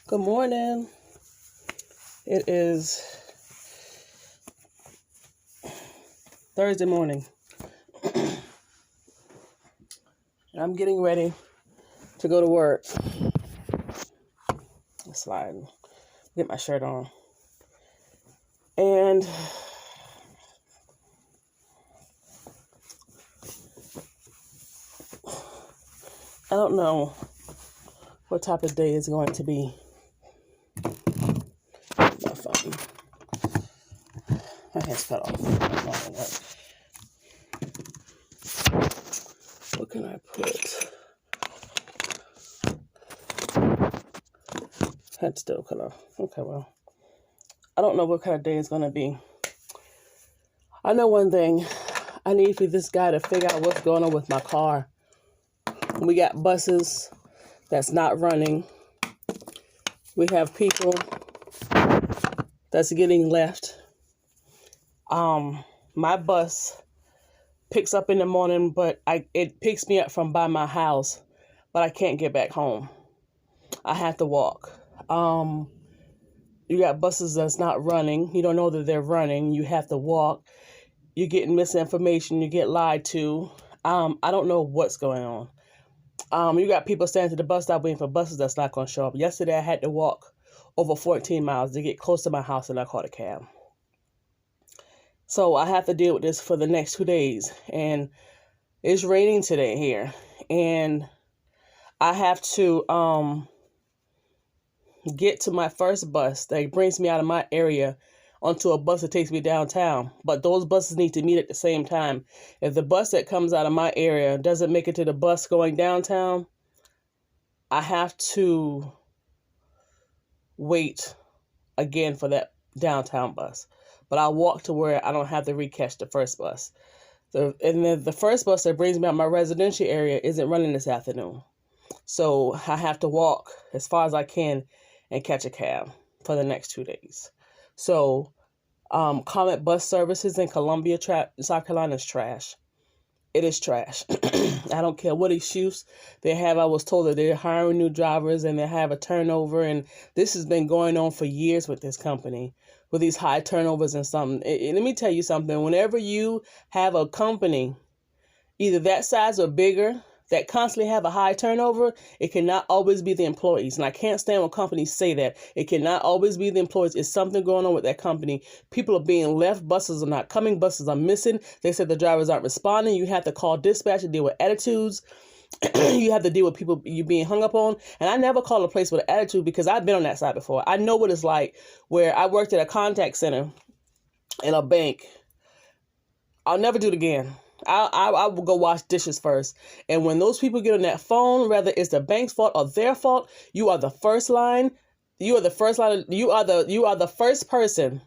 Good morning. It is Thursday morning. And I'm getting ready to go to work. Slide. Get my shirt on. And I don't know what type of day is going to be. My phone. My hand's cut off. What can I put? Head still cut off. Okay, well. I don't know what kind of day it's going to be. I know one thing. I need for this guy to figure out what's going on with my car. We got buses that's not running. We have people that's getting left. My bus picks up in the morning, but it picks me up from by my house, but I can't get back home. I have to walk. You got buses that's not running. You don't know that they're running. You have to walk. You're getting misinformation. You get lied to. I don't know what's going on. You got people standing to the bus stop waiting for buses that's not going to show up. Yesterday, I had to walk over 14 miles to get close to my house, and I caught a cab. So I have to deal with this for the next 2 days. And it's raining today here. And I have to get to my first bus that brings me out of my area onto a bus that takes me downtown. But those buses need to meet at the same time. If the bus that comes out of my area doesn't make it to the bus going downtown, I have to wait again for that downtown bus. But I'll walk to where I don't have to recatch the first bus. The first bus that brings me out my residential area isn't running this afternoon. So I have to walk as far as I can and catch a cab for the next 2 days. So Comet Bus Services in Columbia, South Carolina is trash. It is trash. I don't care what excuse they have. I was told that they're hiring new drivers and they have a turnover. And this has been going on for years with this company, with these high turnovers and something. Let me tell you something. Whenever you have a company, either that size or bigger, that constantly have a high turnover, it cannot always be the employees. And I can't stand when companies say that. It cannot always be the employees. It's something going on with that company. People are being left. Buses are not coming. Buses are missing. They said the drivers aren't responding. You have to call dispatch to deal with attitudes. You have to deal with people you being hung up on. And I never call a place with an attitude because I've been on that side before. I know what it's like where I worked at a contact center in a bank. I'll never do it again. I will go wash dishes first. And when those people get on that phone, whether it's the bank's fault or their fault, you are the first line. You are the first line. You are the first person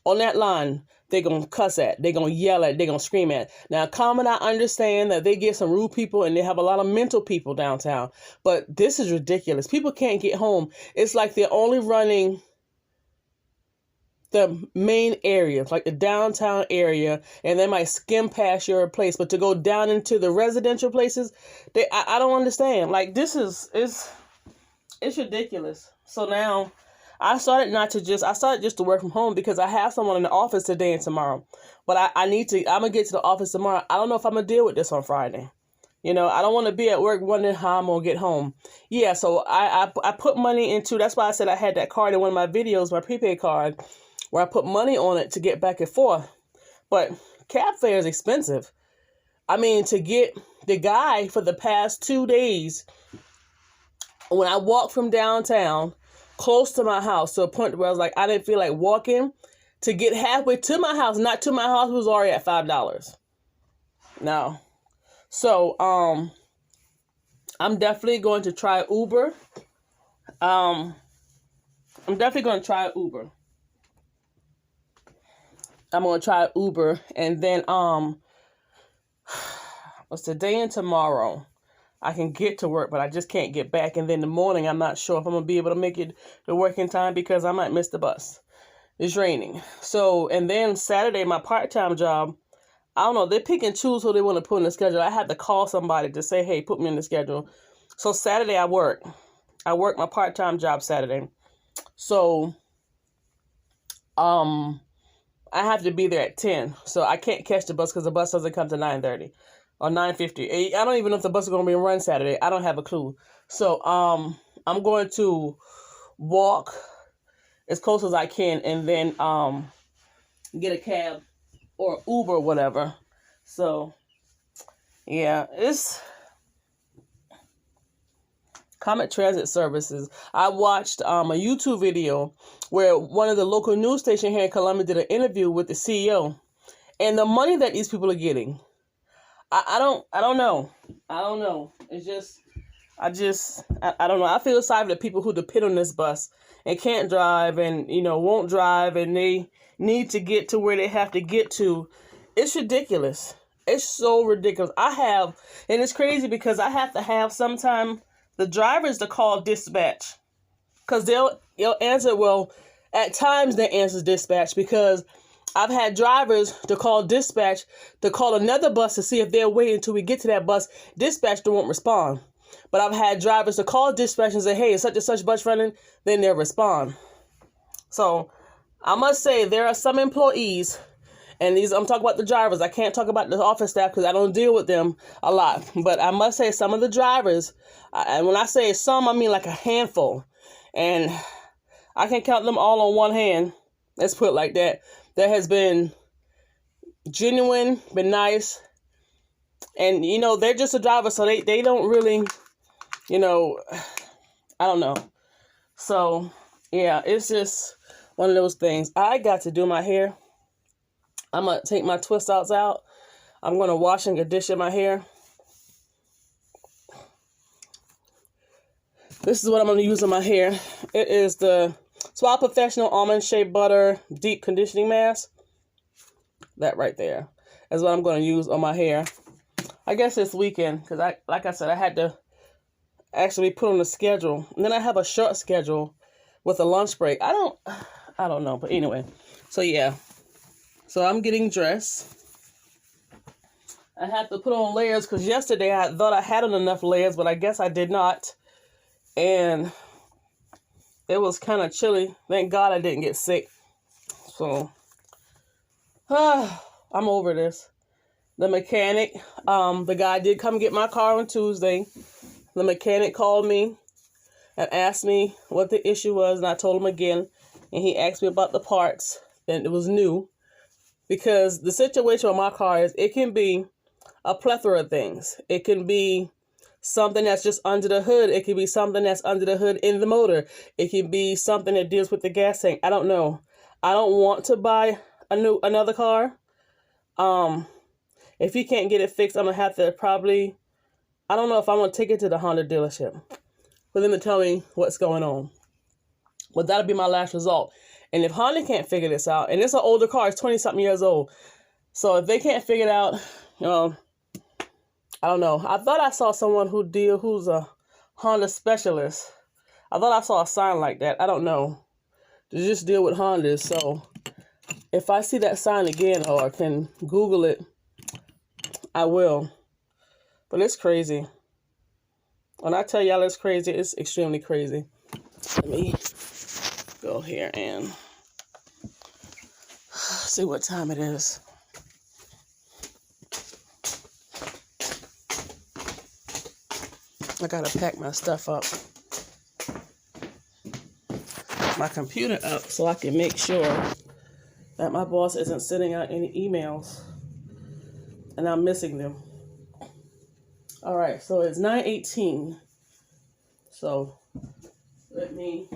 on that line they're going to cuss at. They're going to yell at. They're going to scream at. Now, Common, I understand that they get some rude people and they have a lot of mental people downtown. But this is ridiculous. People can't get home. It's like they're only running the main areas, like the downtown area, and they might skim past your place. But to go down into the residential places, I don't understand. Like, this it's ridiculous. So now I started just to work from home because I have someone in the office today and tomorrow. But I'm going to get to the office tomorrow. I don't know if I'm going to deal with this on Friday. You know, I don't want to be at work wondering how I'm going to get home. Yeah, so I put money into, that's why I said I had that card in one of my videos, my prepaid card, where I put money on it to get back and forth. But cab fare is expensive. I mean, to get the guy for the past 2 days, when I walked from downtown close to my house to a point where I was like, I didn't feel like walking, to get halfway to my house, not to my house, was already at $5. No. So, I'm definitely going to try Uber. I'm definitely going to try Uber. I'm going to try Uber, and then, what's today and tomorrow? I can get to work, but I just can't get back. And then the morning, I'm not sure if I'm going to be able to make it to work in time because I might miss the bus. It's raining. So, and then Saturday, my part-time job, I don't know, they pick and choose who they want to put in the schedule. I had to call somebody to say, hey, put me in the schedule. So Saturday, I work my part-time job Saturday. So, I have to be there at 10. So I can't catch the bus because the bus doesn't come to 9:30 or 9:50. I don't even know if the bus is going to be run Saturday. I don't have a clue. So, I'm going to walk as close as I can and then, get a cab or Uber or whatever. So, yeah, it's Comet Transit Services. I watched a YouTube video where one of the local news stations here in Columbia did an interview with the CEO, and the money that these people are getting. I don't know. I don't know. It's just I don't know. I feel sorry for the people who depend on this bus and can't drive and won't drive and they need to get to where they have to get to. It's ridiculous. It's so ridiculous. And it's crazy because I have to have sometime the drivers to call dispatch because they'll answer. Well, at times they answer dispatch because I've had drivers to call dispatch to call another bus to see if they're waiting until we get to that bus. Dispatch won't respond. But I've had drivers to call dispatch and say, hey, is such and such bus running? Then they'll respond. So I must say there are some employees, and I'm talking about the drivers. I can't talk about the office staff because I don't deal with them a lot. But I must say some of the drivers, and when I say some, I mean like a handful. And I can count them all on one hand. Let's put it like that. That has been genuine, been nice. And, they're just a driver, so they don't really, I don't know. So, yeah, it's just one of those things. I got to do my hair. I'm going to take my twist outs out. I'm going to wash and condition my hair. This is what I'm going to use on my hair. It is the Suave Professional Almond Shea Butter Deep Conditioning Mask. That right there is what I'm going to use on my hair. I guess this weekend, because like I said, I had to actually put on a schedule. And then I have a short schedule with a lunch break. I don't know. But anyway, so yeah. So I'm getting dressed. I have to put on layers because yesterday I thought I had enough layers, but I guess I did not. And it was kind of chilly. Thank God I didn't get sick. So, I'm over this. The mechanic, the guy did come get my car on Tuesday. The mechanic called me and asked me what the issue was, and I told him again. And he asked me about the parts, and it was new. Because the situation with my car is it can be a plethora of things. It can be something that's just under the hood. It can be something that's under the hood in the motor. It can be something that deals with the gas tank. I don't know. I don't want to buy another car. If he can't get it fixed, I'm going to have to probably, I don't know if I'm going to take it to the Honda dealership for them to tell me what's going on. But that'll be my last result. And if Honda can't figure this out, and it's an older car, it's 20-something years old. So if they can't figure it out, I don't know. I thought I saw someone who's a Honda specialist. I thought I saw a sign like that. I don't know. To just deal with Hondas. So if I see that sign again or can Google it, I will. But it's crazy. When I tell y'all it's crazy, it's extremely crazy. Let me go here and see what time it is. I gotta pack my stuff up. My computer up so I can make sure that my boss isn't sending out any emails and I'm missing them. All right, so it's 9:18. So let me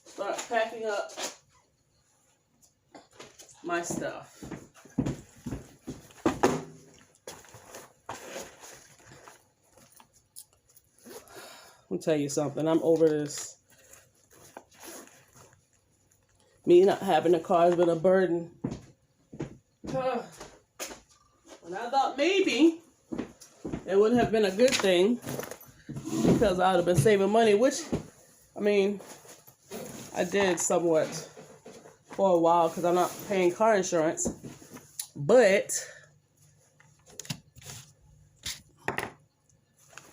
start packing up my stuff. I'll tell you something. I'm over this. Me not having a car has been a burden. And I thought maybe it would have been a good thing because I would have been saving money, which, I mean, I did somewhat for a while because I'm not paying car insurance. But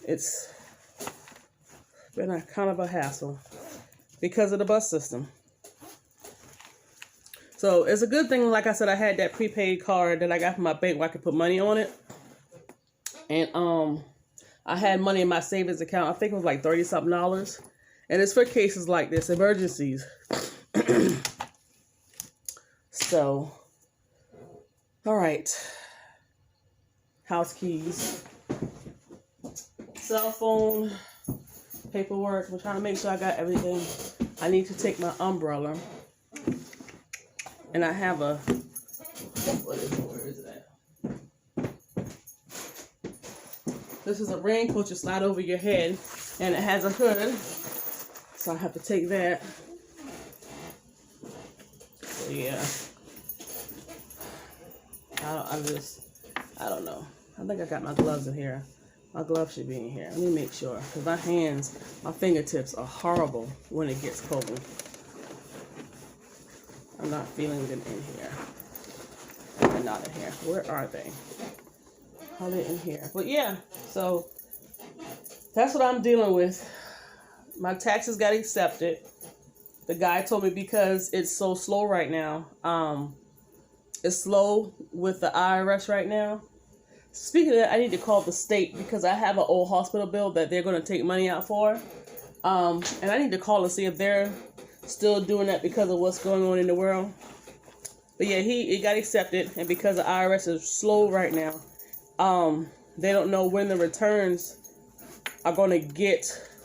it's been a kind of a hassle because of the bus system. So it's a good thing, like I said, I had that prepaid card that I got from my bank where I could put money on it. And I had money in my savings account. I think it was like $30-something. And it's for cases like this, emergencies. So, all right. House keys. Cell phone. Paperwork. I'm trying to make sure I got everything. I need to take my umbrella. And I have a, where is that? This is a raincoat you slide over your head, and it has a hood, so I have to take that. So yeah, I don't know. I think I got my gloves in here. My gloves should be in here. Let me make sure, because my fingertips are horrible when it gets cold. I'm not feeling them in here. They're not in here. Where are they? Are they in here? But yeah, so that's what I'm dealing with. My taxes got accepted. The guy told me because it's so slow right now. It's slow with the IRS right now. Speaking of that, I need to call the state because I have an old hospital bill that they're going to take money out for. And I need to call and see if they're still doing that because of what's going on in the world. But yeah, it got accepted, and because the IRS is slow right now, they don't know when the returns are going to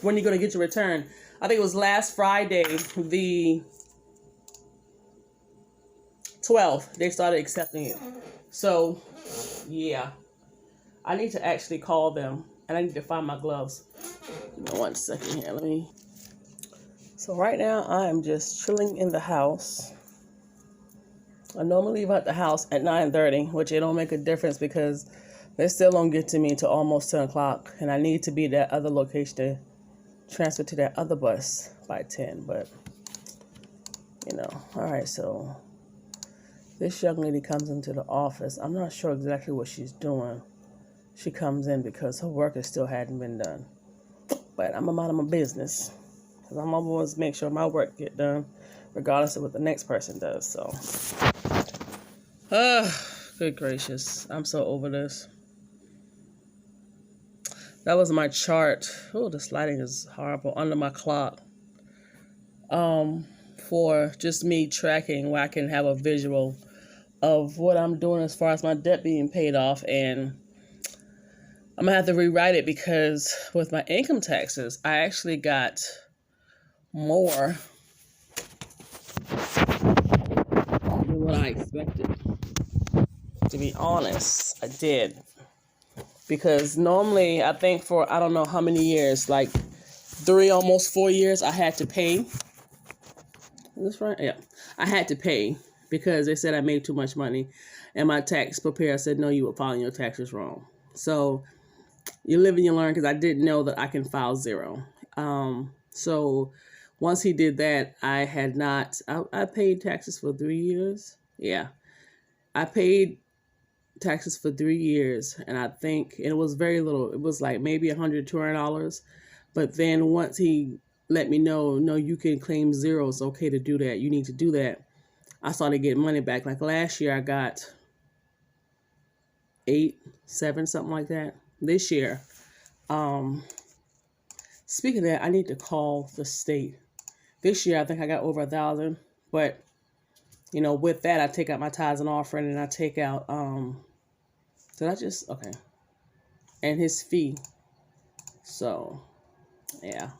when you're going to get your return. I think it was last Friday, the 12th, they started accepting it. So yeah, I need to actually call them, and I need to find my gloves. Give me 1 second here. So right now, I am just chilling in the house. I normally leave out the house at 9:30, which it don't make a difference because they still don't get to me until almost 10 o'clock. And I need to be at that other location to transfer to that other bus by 10. But, all right, so this young lady comes into the office. I'm not sure exactly what she's doing. She comes in because her work still hadn't been done. But I'm about my business. Because I'm always make sure my work get done, regardless of what the next person does. So, good gracious, I'm so over this. That was my chart. Oh, this lighting is horrible under my clock. For just me tracking where I can have a visual of what I'm doing as far as my debt being paid off, and I'm gonna have to rewrite it because with my income taxes, I actually got more than what I expected. To be honest, I did. Because normally, I think for, I don't know how many years, like 3, almost 4 years, I had to pay. Is this right? Yeah. I had to pay because they said I made too much money. And my tax preparer said, no, you were filing your taxes wrong. So you live and you learn, because I didn't know that I can file 0. So once he did that, I paid taxes for 3 years. Yeah. I paid taxes for 3 years, and I think it was very little. It was like maybe $100, $200. But then once he let me know, no, you can claim 0. It's okay to do that. You need to do that. I started getting money back. Like last year, I got 8, 7, something like that. This year, speaking of that, I need to call the state. This year, I think I got over 1,000. But, with that, I take out my tithes and offering, and I take out, okay. And his fee. So, yeah.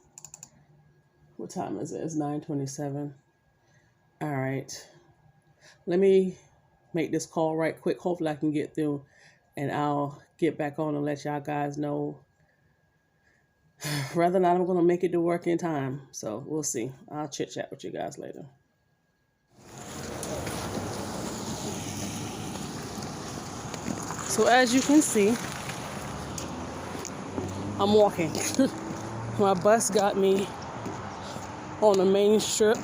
What time is it? It's 9:27. All right. Let me make this call right quick. Hopefully I can get through, and I'll get back on and let y'all guys know. Rather not, I'm going to make it to work in time. So we'll see. I'll chit chat with you guys later. So as you can see, I'm walking. My bus got me on the main strip,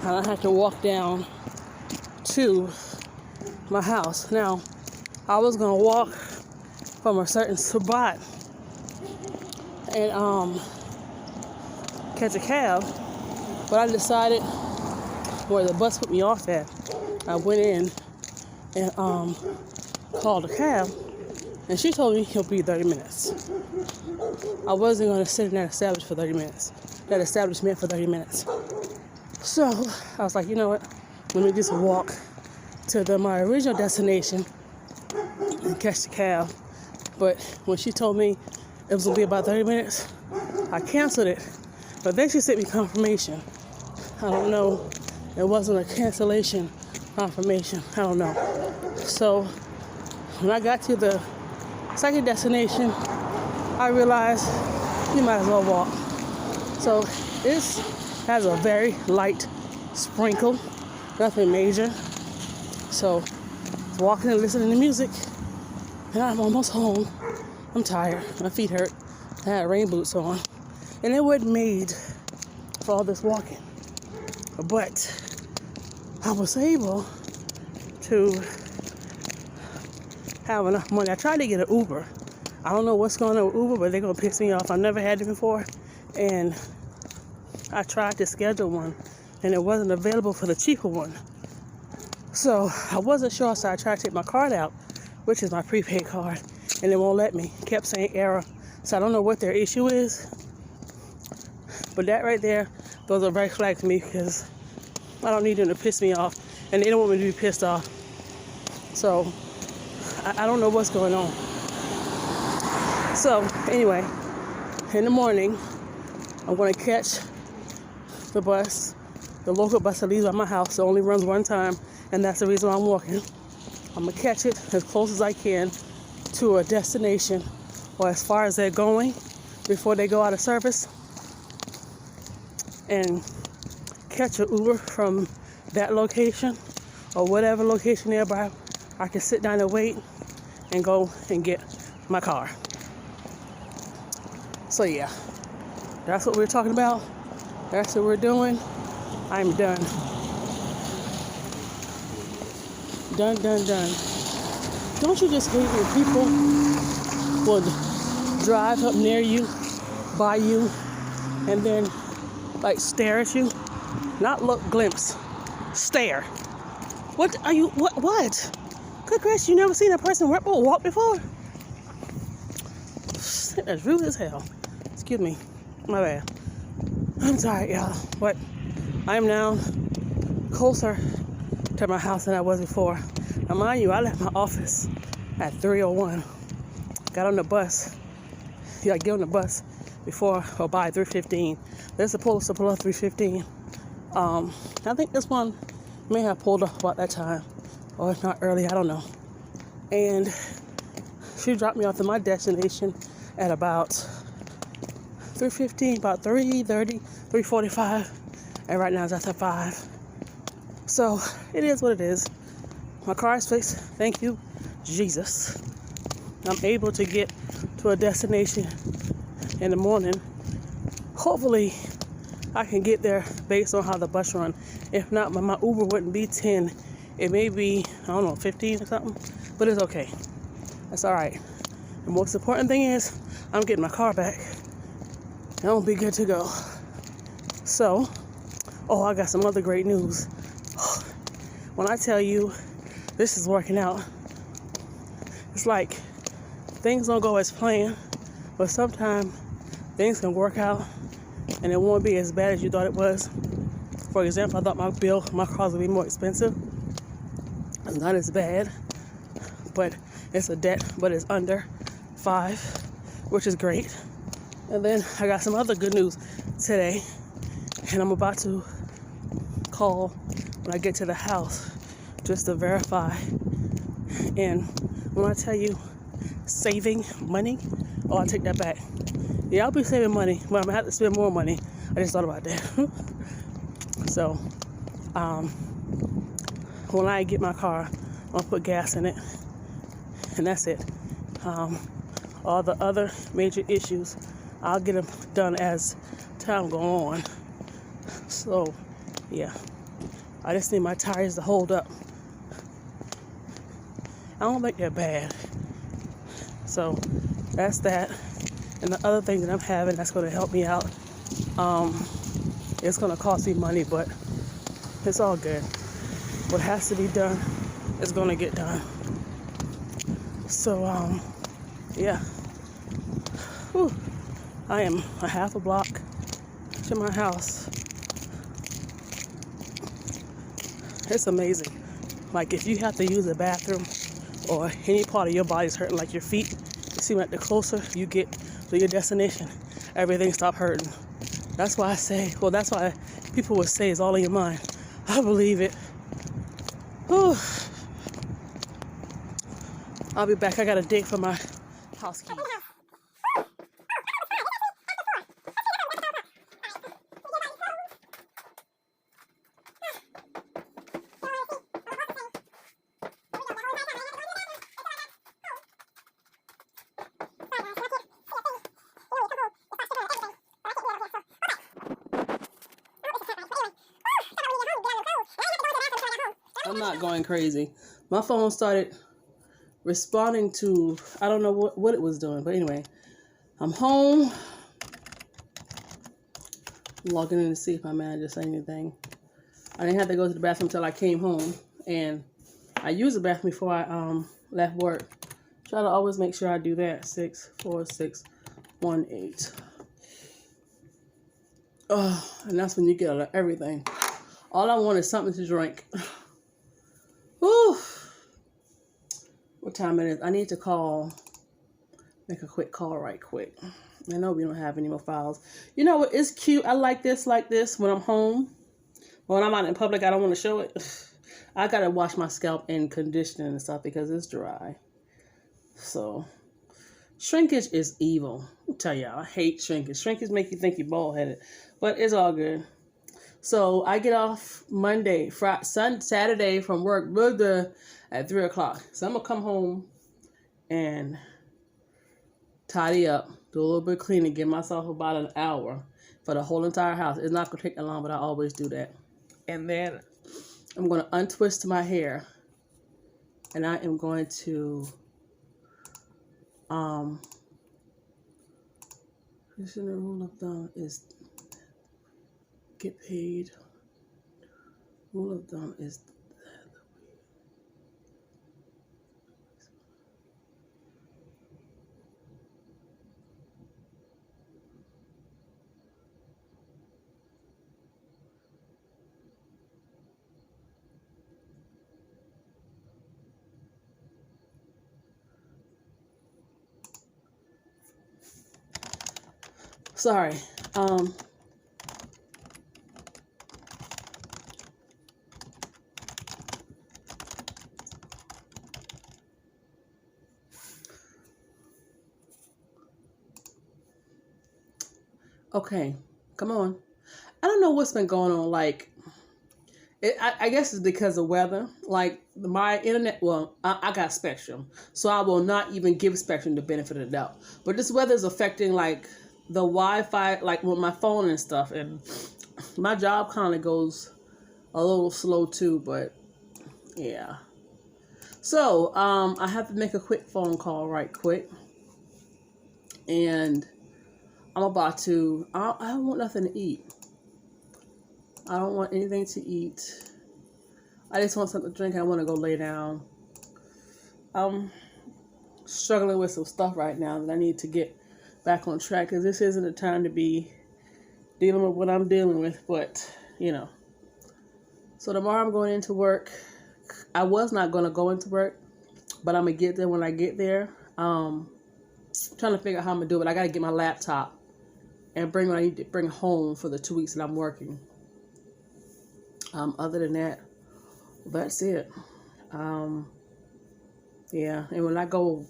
and I had to walk down to my house. Now, I was gonna walk from a certain spot, and catch a cab, but I decided where the bus put me off at. I went in and called a cab, and she told me he'll be 30 minutes. I wasn't going to sit in that establishment for 30 minutes. So I was like, you know what? Let me just walk to my original destination and catch the cab. But when she told me it was going to be about 30 minutes, I canceled it. But then she sent me confirmation. I don't know. It wasn't a cancellation confirmation. I don't know. So when I got to the second destination, I realized you might as well walk. So this has a very light sprinkle, nothing major. So walking and listening to music, and I'm almost home. I'm tired. My feet hurt. I had rain boots on, and it wasn't made for all this walking. But I was able to have enough money. I tried to get an Uber. I don't know what's going on with Uber, but they're going to piss me off. I've never had it before. And I tried to schedule one, and it wasn't available for the cheaper one. So I wasn't sure, so I tried to take my card out, which is my prepaid card, and it won't let me. It kept saying error. So I don't know what their issue is. But that right there, those are red flags to me, because I don't need them to piss me off, and they don't want me to be pissed off. So I don't know what's going on. So anyway, in the morning, I'm going to catch the bus, the local bus that leaves by my house. It only runs one time, and that's the reason why I'm walking. I'm going to catch it as close as I can to a destination, or as far as they're going before they go out of service, and catch an Uber from that location or whatever location nearby. I can sit down and wait and go and get my car. So yeah, that's what we're talking about. That's what we're doing. I'm done. Done. Don't you just hate when people would drive up near you, by you, and then like stare at you? Not look, glimpse, stare. What are you, what? Good gracious, you never seen a person walk before? That's rude as hell. Excuse me, my bad. I'm tired, y'all, but I am now closer to my house than I was before. Now, mind you, I left my office at 3:01. Got on the bus. You gotta get on the bus before or by 3:15. They're supposed to pull up 3:15. I think this one may have pulled up about that time, or if not early, I don't know. And she dropped me off at my destination at about 3:15, about 3:30, 3:45, and right now it's after 5. So it is what it is. My car is fixed. Thank you, Jesus. I'm able to get to a destination in the morning. Hopefully, I can get there based on how the bus run. If not, my Uber wouldn't be 10. It may be, 15 or something. But it's okay. That's all right. The most important thing is I'm getting my car back. And I'll be good to go. So, I got some other great news. When I tell you this is working out, it's like things don't go as planned, but sometimes things can work out and it won't be as bad as you thought it was. For example, I thought my car would be more expensive. It's not as bad, but it's a debt, but it's under 5, which is great. And then I got some other good news today, and I'm about to call when I get to the house just to verify. And when I tell you saving money, I take that back. Yeah, I'll be saving money, but I'm gonna have to spend more money. I just thought about that. So, when I get my car, I'll put gas in it, and that's it. All the other major issues, I'll get them done as time go on. So, yeah, I just need my tires to hold up. I don't think they're bad. So, that's that. And the other thing that I'm having that's going to help me out It's gonna cost me money, but it's all good. What has to be done is gonna get done. So, yeah. Whew. I am a half a block to my house. It's amazing. Like, if you have to use a bathroom or any part of your body's hurting, like your feet, it seems like the closer you get to your destination, everything stops hurting. That's why I say, well, that's why people would say it's all in your mind. I believe it. Whew. I'll be back. I got a date for my house keys. I'm not going crazy. My phone started responding to, I don't know what it was doing, but anyway, I'm home. I'm logging in to see if my manager said anything. I didn't have to go to the bathroom until I came home, and I used the bathroom before I left work. Try to always make sure I do that. 6, 4, 6, 1, 8. And that's when you get out of everything. All I want is something to drink. Whew. What time it is? I need to call, make a quick call right quick. I know we don't have any more files. You know what? It's cute. I like this when I'm home. But when I'm out in public, I don't want to show it. I got to wash my scalp and condition and stuff because it's dry. So, shrinkage is evil. I'll tell y'all, I hate shrinkage. Shrinkage make you think you're bald-headed. But it's all good. So, I get off Monday, Friday, Saturday from work at 3 o'clock. So, I'm going to come home and tidy up, do a little bit of cleaning, give myself about an hour for the whole entire house. It's not going to take that long, but I always do that. And then I'm going to untwist my hair. And I am going to, this is the rule of thumb is get paid. Rule of thumb is sorry. Okay, come on. I don't know what's been going on. Like, I guess it's because of weather. Like, my internet, well, I got Spectrum, so I will not even give Spectrum the benefit of the doubt. But this weather is affecting, like, the Wi-Fi, like, with my phone and stuff. And my job kind of goes a little slow, too, but, yeah. So, I have to make a quick phone call right quick. And I'm about to, I don't want nothing to eat. I don't want anything to eat. I just want something to drink. I want to go lay down. I'm struggling with some stuff right now that I need to get back on track because this isn't the time to be dealing with what I'm dealing with, but, you know. So tomorrow I'm going into work. I was not going to go into work, but I'm going to get there when I get there. Trying to figure out how I'm going to do it. I got to get my laptop and bring what I need to bring home for the 2 weeks that I'm working. Other than that, that's it. Yeah, and when I go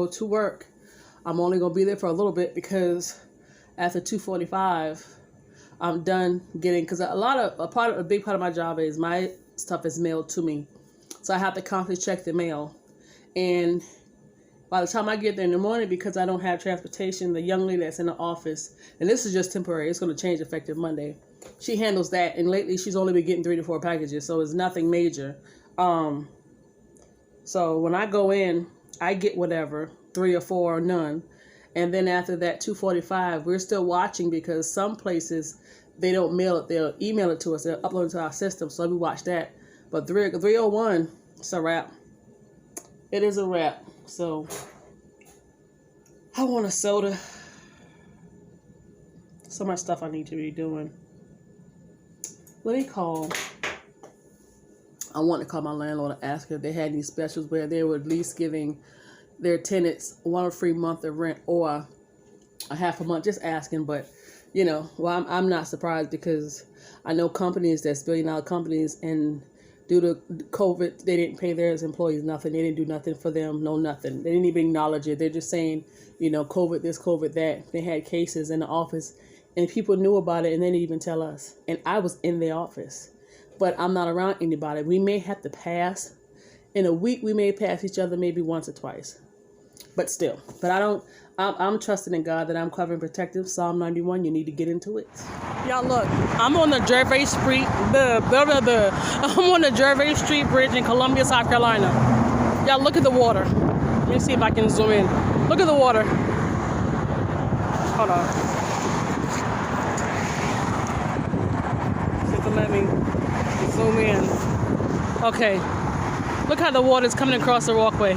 to work, I'm only gonna be there for a little bit because after 2:45, I'm done getting, because a big part of my job is my stuff is mailed to me, so I have to constantly check the mail. And by the time I get there in the morning, because I don't have transportation, the young lady that's in the office, and this is just temporary, it's going to change effective Monday. She handles that, and lately she's only been getting 3 to 4 packages, so it's nothing major. So when I go in, I get whatever, 3 or 4 or none, And then after that, 2:45, we're still watching because some places they don't mail it; they'll email it to us. They'll upload it to our system, so we watch that. But 3:01, it's a wrap. It is a wrap. So I want a soda. So much stuff I need to be doing. Let me call. I want to call my landlord and ask if they had any specials where they were at least giving their tenants one free month of rent or a half a month. Just asking, but well, I'm not surprised because I know companies that's billion-dollar companies, and due to COVID, they didn't pay their employees nothing. They didn't do nothing for them, no nothing. They didn't even acknowledge it. They're just saying, COVID this, COVID that. They had cases in the office, and people knew about it, and they didn't even tell us. And I was in the office, but I'm not around anybody. We may have to pass. In a week, we may pass each other maybe once or twice. But still, I'm trusting in God that I'm covered and protected. Psalm 91, you need to get into it. Y'all look, I'm on the Gervais Street, I'm on the Gervais Street Bridge in Columbia, South Carolina. Y'all look at the water. Let me see if I can zoom in. Look at the water. Hold on. See if it'll let me zoom in. Okay. Look how the water's coming across the walkway.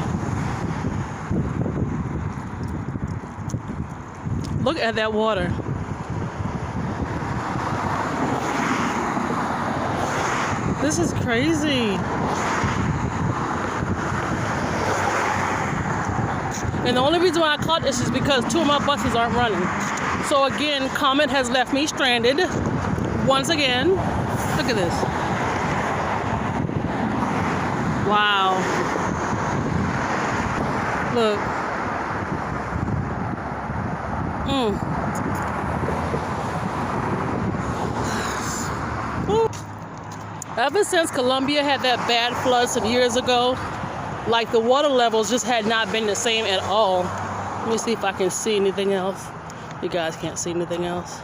Look at that water. This is crazy. And the only reason why I caught this is because 2 of my buses aren't running. So again, Comet has left me stranded. Once again. Look at this. Wow. Look. Ever since Columbia had that bad flood some years ago, like the water levels just had not been the same at all. Let me see if I can see anything else. You guys can't see anything else.